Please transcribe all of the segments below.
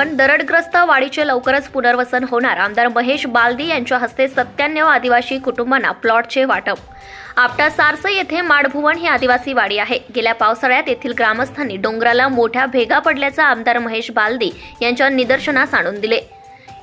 माडभुवन दरडग्रस्त वाडीचे लवकरच पुनर्वसन होणार. आमदार महेश बालदी यांच्या हस्ते 97 आदिवासी कुटुंबांना प्लॉटचे वाटप. आपटा सारसई येथे माडभुवन ही आदिवासी वाडी आहे. गेल्या पावसाळ्यात येथील ग्रामस्थांनी डोंगराला मोठ्या भेगा पडल्याचा आमदार महेश बालदी यांच्या निदर्शनास आणून दिले.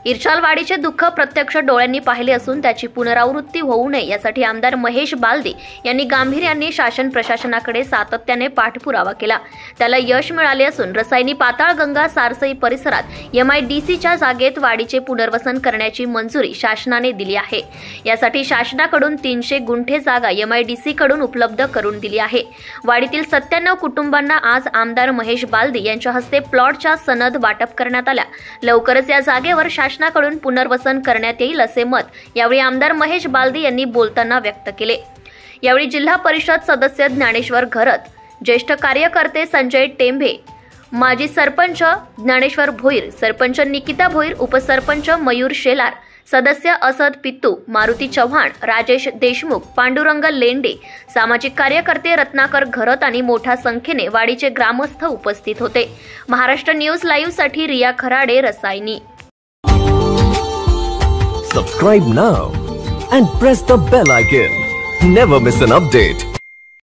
इरशालवाडीचे दुःख प्रत्यक्ष डोळ्यांनी पाहिले असून त्याची पुनरावृत्ती होऊ नये यासाठी आमदार महेश बालदी यांनी गांभीर्याने शासन प्रशासनाकडे सातत्याने पाठपुरावा केला. त्याला यश मिळाले असून रसायनी पाताळगंगा सारसई परिसरात MIDCच्या जागेत वाडीचे पुनर्वसन करण्याची मंजुरी शासनाने दिली आहे. यासाठी शासनाकडून 300 गुंठे जागा MIDC कडून उपलब्ध करून दिली आहे. वाडीतील 97 कुटुंबांना आज आमदार महेश बालदी यांच्या हस्ते प्लॉटच्या सनद वाटप करण्यात आल्या. लवकरच या जागेवर शासनाकडून पुनर्वसन करण्यात येईल असे मत यावेळी आमदार महेश बालदी यांनी बोलताना व्यक्त केले. यावेळी जिल्हा परिषद सदस्य ज्ञानेश्वर घरत, ज्येष्ठ कार्यकर्ते संजय टेंभे, माजी सरपंच ज्ञानेश्वर भोईर, सरपंच निकिता भोईर, उपसरपंच मयूर शेलार, सदस्य असद पित्तू, मारुती चव्हाण, राजेश देशमुख, पांडुरंग लेंडे, सामाजिक कार्यकर्ते रत्नाकर घरत आणि मोठ्या संख्येने वाडीचे ग्रामस्थ उपस्थित होते. महाराष्ट्र न्यूज लाईव्ह साठी Riya Kharade, Rasayani. Subscribe now and press the bell icon. Never miss an update.